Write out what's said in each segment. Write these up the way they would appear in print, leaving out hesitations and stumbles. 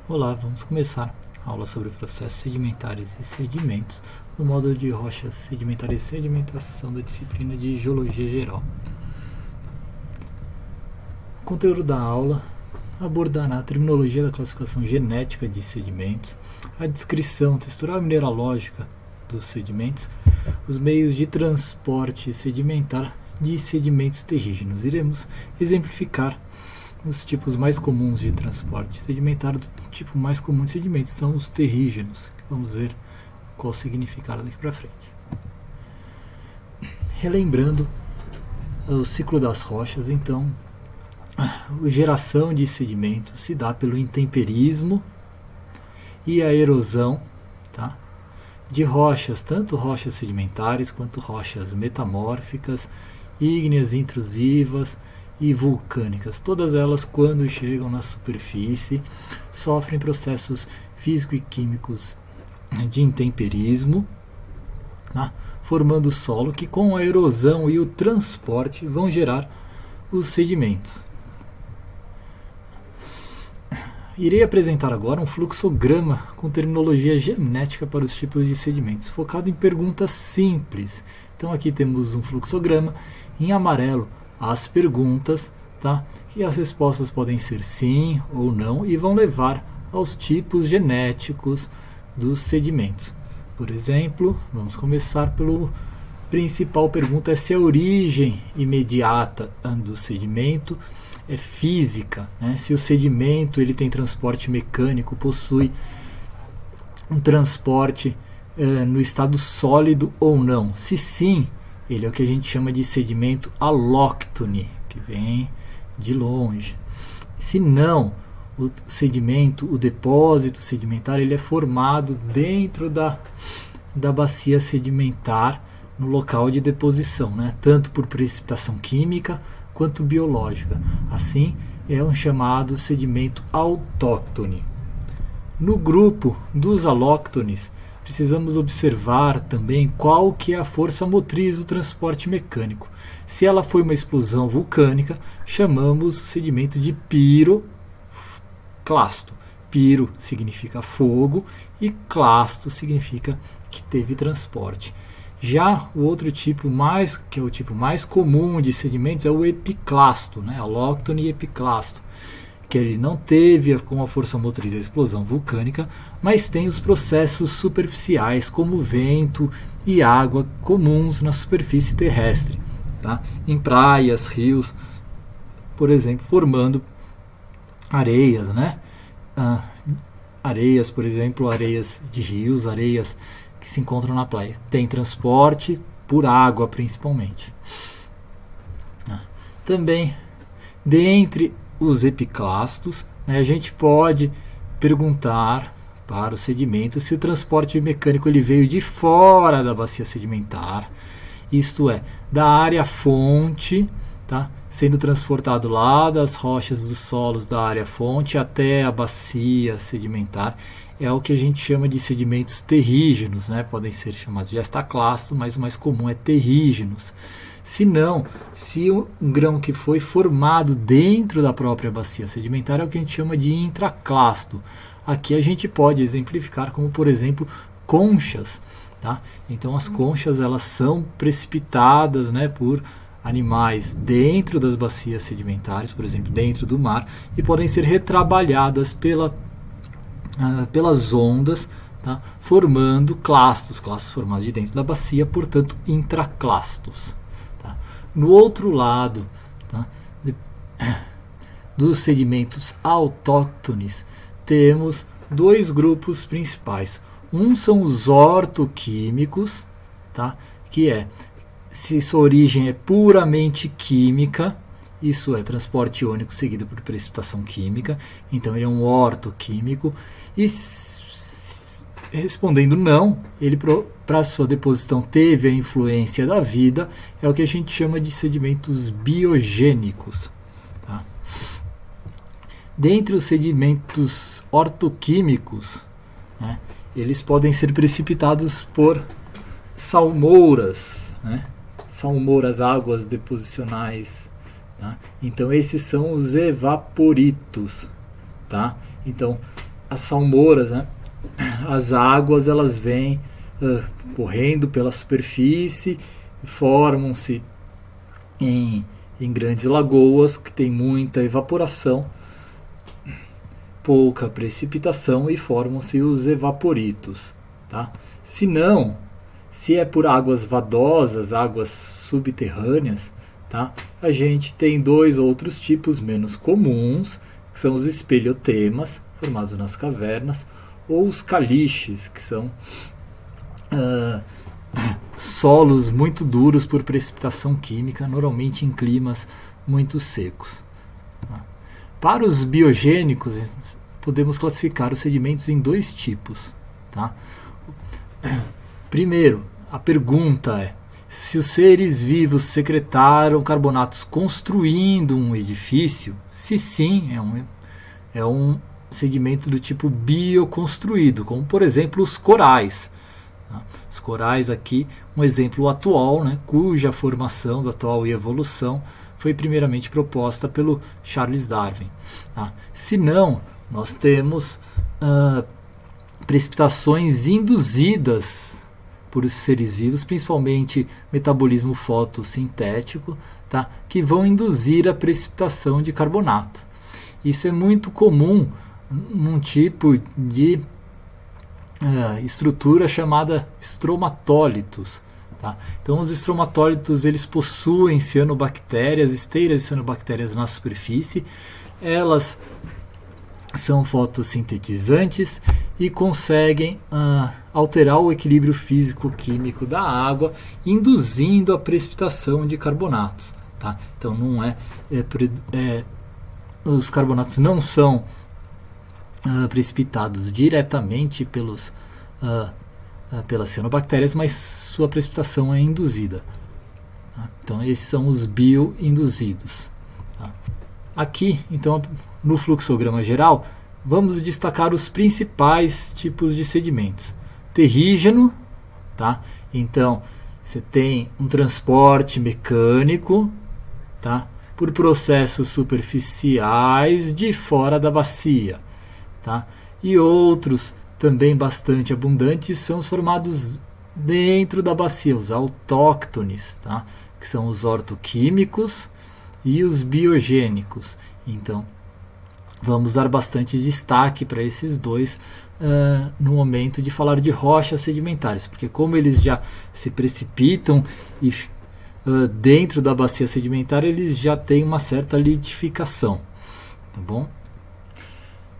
Olá, vamos começar a aula sobre processos sedimentares e sedimentos no módulo de rochas sedimentares e sedimentação da disciplina de Geologia Geral. O conteúdo da aula abordará a terminologia da classificação genética de sedimentos, a descrição textural e mineralógica dos sedimentos, os meios de transporte sedimentar de sedimentos terrígenos. Iremos exemplificar os tipos mais comuns de transporte sedimentar. Do tipo mais comum de sedimentos são os terrígenos. Vamos ver qual o significado daqui para frente. Relembrando o ciclo das rochas, então, a geração de sedimentos se dá pelo intemperismo e a erosão, tá? De rochas, tanto rochas sedimentares quanto rochas metamórficas, ígneas intrusivas e vulcânicas. Todas elas, quando chegam na superfície, sofrem processos físico e químicos de intemperismo, tá? Formando solo que, com a erosão e o transporte, vão gerar os sedimentos. Irei apresentar agora um fluxograma com terminologia genética para os tipos de sedimentos, focado em perguntas simples. Então aqui temos um fluxograma em amarelo, as perguntas, tá? E as respostas podem ser sim ou não e vão levar aos tipos genéticos dos sedimentos. Por exemplo, vamos começar pela principal pergunta: é se a origem imediata do sedimento é física, né? Se o sedimento ele tem transporte mecânico, possui um transporte no estado sólido ou não. Se sim, ele é o que a gente chama de sedimento alóctone, que vem de longe. Se não, o sedimento, o depósito sedimentar, ele é formado dentro da bacia sedimentar, no local de deposição, né? Tanto por precipitação química quanto biológica. Assim, é um chamado sedimento autóctone. No grupo dos alóctones, precisamos observar também qual que é a força motriz do transporte mecânico. Se ela foi uma explosão vulcânica, chamamos o sedimento de piroclasto. Piro significa fogo e clasto significa que teve transporte. Já o outro tipo que é o tipo mais comum de sedimentos, é o epiclasto, né? Alóctone e epiclasto, que ele não teve com a força motriz a explosão vulcânica, mas tem os processos superficiais, como vento e água, comuns na superfície terrestre, tá? Em praias, rios, por exemplo, formando areias, né? Areias, por exemplo, areias de rios, areias que se encontram na praia. Tem transporte por água, principalmente. Também, dentre os epiclastos, né, a gente pode perguntar para o sedimento se o transporte mecânico ele veio de fora da bacia sedimentar, isto é, da área fonte, tá, sendo transportado lá das rochas dos solos da área fonte até a bacia sedimentar. É o que a gente chama de sedimentos terrígenos, né? Podem ser chamados de estaclastos, mas o mais comum é terrígenos. Se não, se um grão que foi formado dentro da própria bacia sedimentar é o que a gente chama de intraclasto. Aqui a gente pode exemplificar como, por exemplo, conchas, tá? Então as conchas elas são precipitadas, né, por animais dentro das bacias sedimentares, por exemplo, dentro do mar, e podem ser retrabalhadas pelas ondas, tá? Formando clastos formados de dentro da bacia, portanto intraclastos. Tá? No outro lado, tá, dos sedimentos autóctones, temos dois grupos principais. Um são os ortoquímicos, tá? Que é, se sua origem é puramente química, isso é transporte iônico seguido por precipitação química, então ele é um ortoquímico. E respondendo não, ele para sua deposição teve a influência da vida, é o que a gente chama de sedimentos biogênicos. Tá? Dentre os sedimentos ortoquímicos, né, eles podem ser precipitados por salmouras, né? Salmouras, águas deposicionais. Tá? Então esses são os evaporitos. Tá? Então as salmouras, né? As águas elas vêm correndo pela superfície, formam-se em grandes lagoas que tem muita evaporação, pouca precipitação e formam-se os evaporitos. Tá? Se não, se é por águas vadosas, águas subterrâneas, tá? A gente tem dois outros tipos menos comuns, que são os espelhotemas, formados nas cavernas, ou os caliches, que são solos muito duros por precipitação química, normalmente em climas muito secos. Para os biogênicos, podemos classificar os sedimentos em dois tipos. Tá? Primeiro, a pergunta é: se os seres vivos secretaram carbonatos construindo um edifício? Se sim, é um sedimento do tipo bioconstruído, como por exemplo os corais. Os corais aqui, um exemplo atual, né, cuja formação do atual e evolução foi primeiramente proposta pelo Charles Darwin. Tá? Se não, nós temos precipitações induzidas por seres vivos, principalmente metabolismo fotossintético, tá? Que vão induzir a precipitação de carbonato. Isso é muito comum num tipo de estrutura chamada estromatólitos. Tá? Então os estromatólitos eles possuem cianobactérias, esteiras de cianobactérias na superfície. Elas são fotossintetizantes e conseguem alterar o equilíbrio físico-químico da água, induzindo a precipitação de carbonatos. Tá? Então não os carbonatos não são precipitados diretamente pelas cianobactérias, mas sua precipitação é induzida. Tá? Então esses são os bioinduzidos. Tá? Aqui, então, no fluxograma geral, vamos destacar os principais tipos de sedimentos. Terrígeno, tá? Então você tem um transporte mecânico, tá? Por processos superficiais de fora da bacia. Tá? E outros também bastante abundantes são os formados dentro da bacia, os autóctones, tá? Que são os ortoquímicos e os biogênicos. Então, vamos dar bastante destaque para esses dois no momento de falar de rochas sedimentares, porque como eles já se precipitam e dentro da bacia sedimentar, eles já têm uma certa litificação. Tá bom?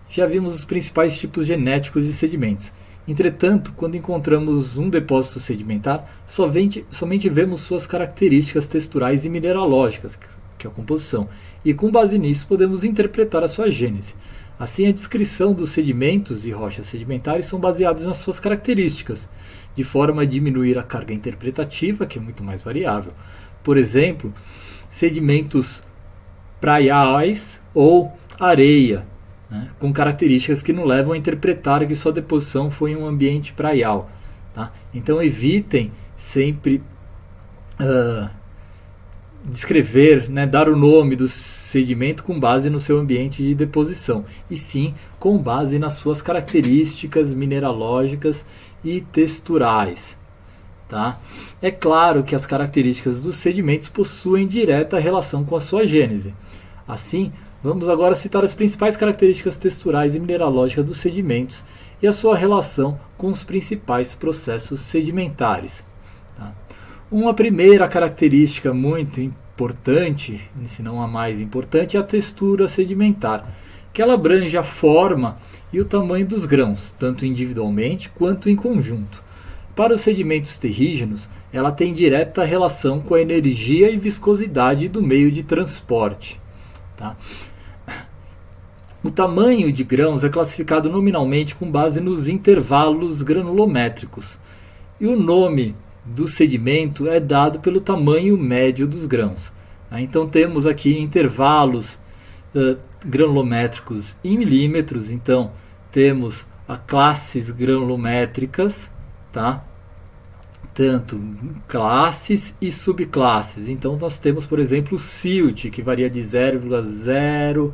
Já vimos os principais tipos genéticos de sedimentos. Entretanto, quando encontramos um depósito sedimentar, somente vemos suas características texturais e mineralógicas, que é a composição, e com base nisso podemos interpretar a sua gênese. Assim, a descrição dos sedimentos e rochas sedimentares são baseadas nas suas características, de forma a diminuir a carga interpretativa, que é muito mais variável. Por exemplo, sedimentos praiais ou areia, né, com características que não levam a interpretar que sua deposição foi em um ambiente praial. Tá? Então evitem sempre descrever, né, dar o nome do sedimento com base no seu ambiente de deposição, e sim com base nas suas características mineralógicas e texturais. Tá? É claro que as características dos sedimentos possuem direta relação com a sua gênese. Assim, vamos agora citar as principais características texturais e mineralógicas dos sedimentos e a sua relação com os principais processos sedimentares. Tá? Uma primeira característica muito importante, se não a mais importante, é a textura sedimentar, que ela abrange a forma e o tamanho dos grãos, tanto individualmente quanto em conjunto. Para os sedimentos terrígenos, ela tem direta relação com a energia e viscosidade do meio de transporte. Tá? O tamanho de grãos é classificado nominalmente com base nos intervalos granulométricos, e o nome do sedimento é dado pelo tamanho médio dos grãos. Então temos aqui intervalos granulométricos em milímetros, então temos as classes granulométricas, tá? Tanto classes e subclasses. Então nós temos, por exemplo, o silt, que varia de 0,0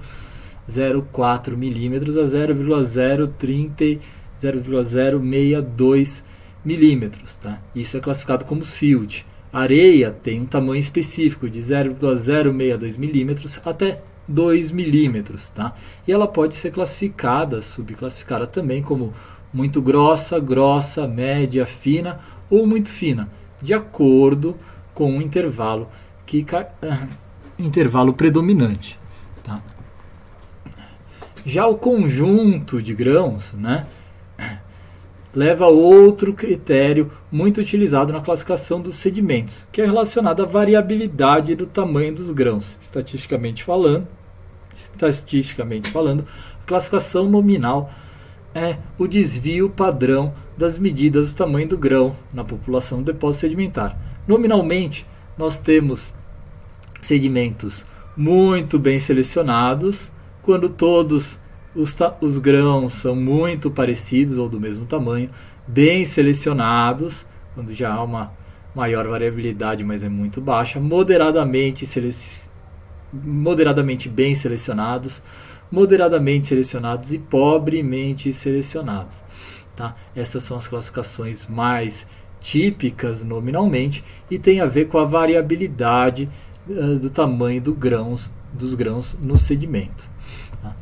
0,04 milímetros a 0,062 milímetros. Tá? Isso é classificado como silt. Areia tem um tamanho específico de 0,062 milímetros até 2 milímetros. Tá? E ela pode ser classificada, subclassificada também como muito grossa, grossa, média, fina ou muito fina, de acordo com um intervalo predominante. Tá? Já o conjunto de grãos, né, leva a outro critério muito utilizado na classificação dos sedimentos, que é relacionado à variabilidade do tamanho dos grãos. Estatisticamente falando, a classificação nominal é o desvio padrão das medidas do tamanho do grão na população do depósito sedimentar. Nominalmente, nós temos sedimentos muito bem selecionados, quando todos os grãos são muito parecidos ou do mesmo tamanho, bem selecionados, quando já há uma maior variabilidade, mas é muito baixa, moderadamente bem selecionados, moderadamente selecionados e pobremente selecionados. Tá? Essas são as classificações mais típicas nominalmente e tem a ver com a variabilidade do tamanho dos grãos no sedimento. Tá?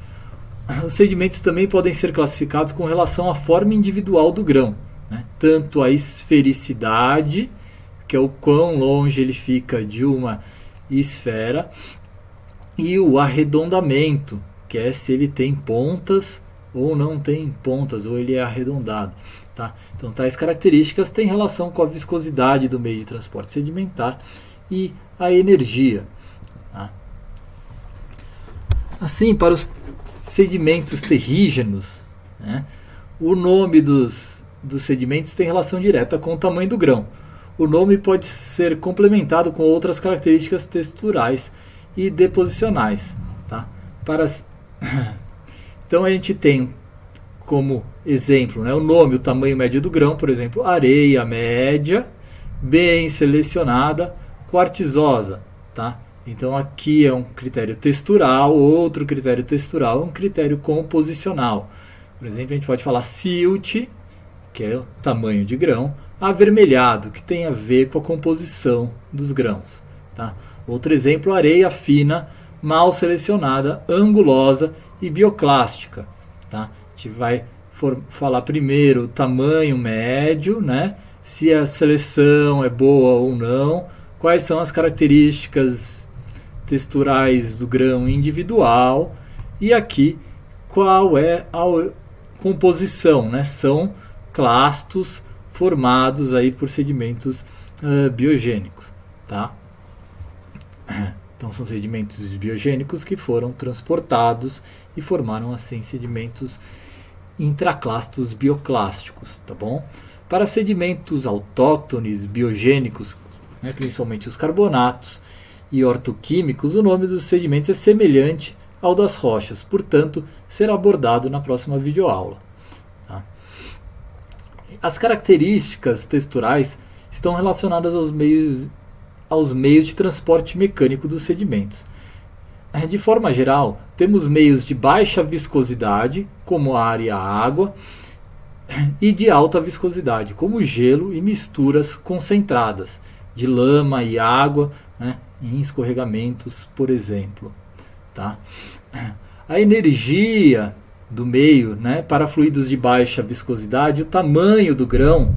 Os sedimentos também podem ser classificados com relação à forma individual do grão, né? Tanto a esfericidade, que é o quão longe ele fica de uma esfera, e o arredondamento, que é se ele tem pontas ou não tem pontas, ou ele é arredondado. Tá? Então, tais características têm relação com a viscosidade do meio de transporte sedimentar e a energia. Tá? Assim, para os sedimentos terrígenos, né, o nome dos sedimentos tem relação direta com o tamanho do grão. O nome pode ser complementado com outras características texturais e deposicionais. Tá? Então a gente tem como exemplo, né, o nome, o tamanho médio do grão, por exemplo, areia média, bem selecionada, quartzosa. Tá? Então aqui é um critério textural, outro critério textural é um critério composicional. Por exemplo, a gente pode falar silt, que é o tamanho de grão, avermelhado, que tem a ver com a composição dos grãos. Tá? Outro exemplo, areia fina, mal selecionada, angulosa e bioclástica. Tá? A gente vai falar primeiro o tamanho médio, né? Se a seleção é boa ou não, quais são as características texturais do grão individual e aqui qual é a composição, né? São clastos formados aí por sedimentos biogênicos. Tá? Então são sedimentos biogênicos que foram transportados e formaram assim sedimentos intraclastos bioclásticos, tá bom? Para sedimentos autóctones biogênicos, né, principalmente os carbonatos e ortoquímicos, o nome dos sedimentos é semelhante ao das rochas, portanto, será abordado na próxima videoaula. Tá? As características texturais estão relacionadas aos meios de transporte mecânico dos sedimentos. De forma geral, temos meios de baixa viscosidade, como ar e a água, e de alta viscosidade, como gelo e misturas concentradas, de lama e água, né, em escorregamentos, por exemplo. Tá? A energia do meio, né, para fluidos de baixa viscosidade, o tamanho do grão,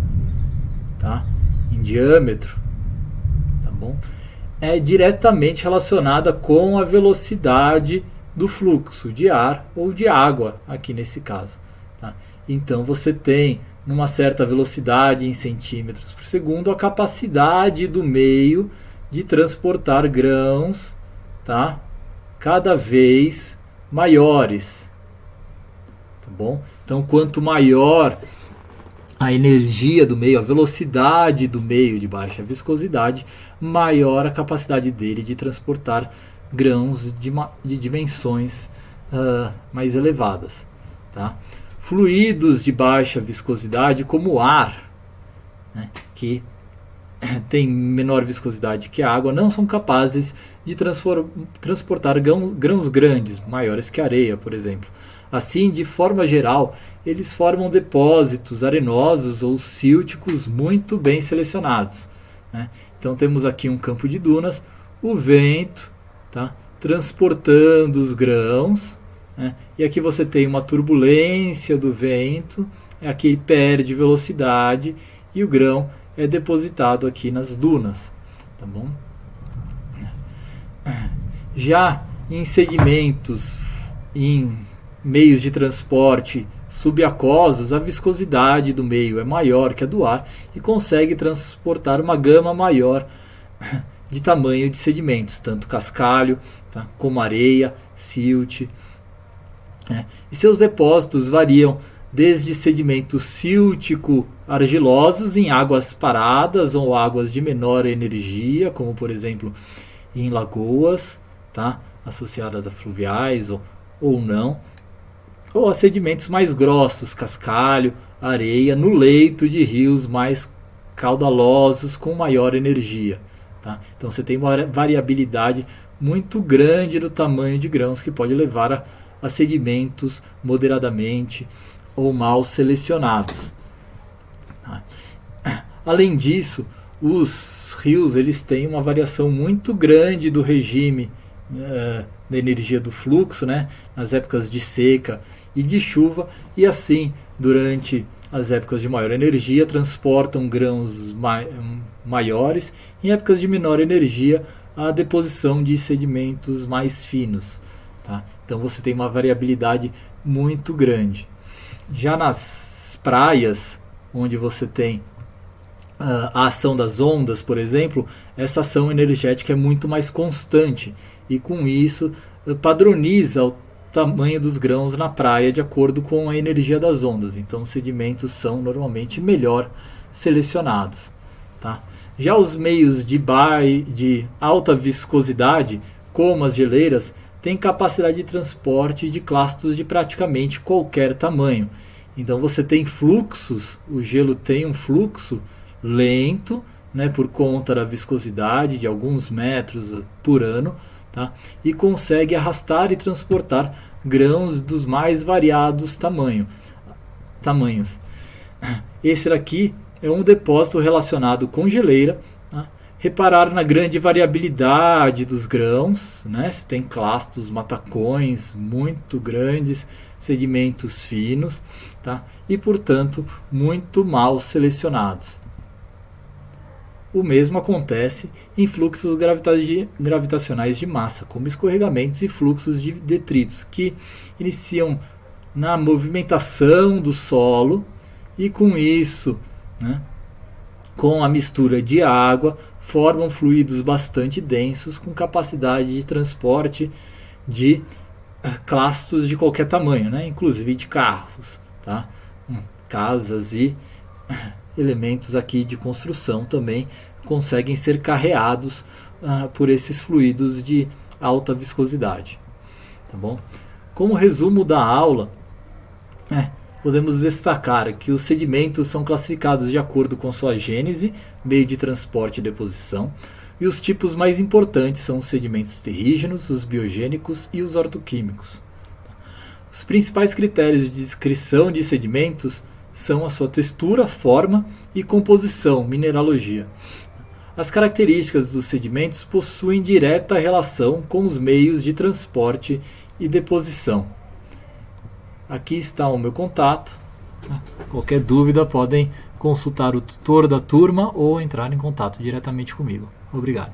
tá, em diâmetro, é diretamente relacionada com a velocidade do fluxo de ar ou de água, aqui nesse caso. Tá? Então você tem, numa certa velocidade em centímetros por segundo, a capacidade do meio de transportar grãos, tá, cada vez maiores. Tá bom? Então quanto maior a energia do meio, a velocidade do meio de baixa viscosidade, maior a capacidade dele de transportar grãos de dimensões mais elevadas. Tá? Fluidos de baixa viscosidade, como o ar, né, que tem menor viscosidade que a água, não são capazes de transportar grãos grandes, maiores que areia, por exemplo. Assim, de forma geral, eles formam depósitos arenosos ou sílticos muito bem selecionados, né? Então temos aqui um campo de dunas, o vento, tá, transportando os grãos, né? E aqui você tem uma turbulência do vento, aqui perde velocidade e o grão é depositado aqui nas dunas, tá bom? Já em sedimentos, em meios de transporte subaquosos, a viscosidade do meio é maior que a do ar e consegue transportar uma gama maior de tamanho de sedimentos, tanto cascalho, tá, como areia, silt, né? E seus depósitos variam desde sedimentos síltico-argilosos em águas paradas ou águas de menor energia, como por exemplo em lagoas, tá, associadas a fluviais ou não, ou a sedimentos mais grossos, cascalho, areia, no leito de rios mais caudalosos com maior energia, tá? Então você tem uma variabilidade muito grande do tamanho de grãos que pode levar a sedimentos moderadamente ou mal selecionados, tá? Além disso, os rios eles têm uma variação muito grande do regime da energia do fluxo, né, nas épocas de seca e de chuva, e assim, durante as épocas de maior energia, transportam grãos maiores, em épocas de menor energia, a deposição de sedimentos mais finos, tá? Então você tem uma variabilidade muito grande. Já nas praias, onde você tem a ação das ondas, por exemplo, essa ação energética é muito mais constante e com isso padroniza o tamanho dos grãos na praia de acordo com a energia das ondas. Então os sedimentos são normalmente melhor selecionados, tá? Já os meios de alta viscosidade, como as geleiras, têm capacidade de transporte de clastos de praticamente qualquer tamanho. Então você tem fluxos, o gelo tem um fluxo lento, né, por conta da viscosidade de alguns metros por ano, tá? E consegue arrastar e transportar grãos dos mais variados tamanhos. Esse daqui é um depósito relacionado com geleira, tá? Reparar na grande variabilidade dos grãos, né? Você tem clastos, matacões muito grandes, sedimentos finos, tá? E portanto muito mal selecionados. O mesmo acontece em fluxos gravitacionais de massa, como escorregamentos e fluxos de detritos, que iniciam na movimentação do solo e com isso, né, com a mistura de água, formam fluidos bastante densos com capacidade de transporte de clastos de qualquer tamanho, né, inclusive de carros, tá? Casas e elementos aqui de construção também conseguem ser carreados por esses fluidos de alta viscosidade, tá bom? Como resumo da aula, podemos destacar que os sedimentos são classificados de acordo com sua gênese, meio de transporte e deposição, e os tipos mais importantes são os sedimentos terrígenos, os biogênicos e os ortoquímicos. Os principais critérios de descrição de sedimentos são a sua textura, forma e composição, mineralogia. As características dos sedimentos possuem direta relação com os meios de transporte e deposição. Aqui está o meu contato. Qualquer dúvida podem consultar o tutor da turma ou entrar em contato diretamente comigo. Obrigado.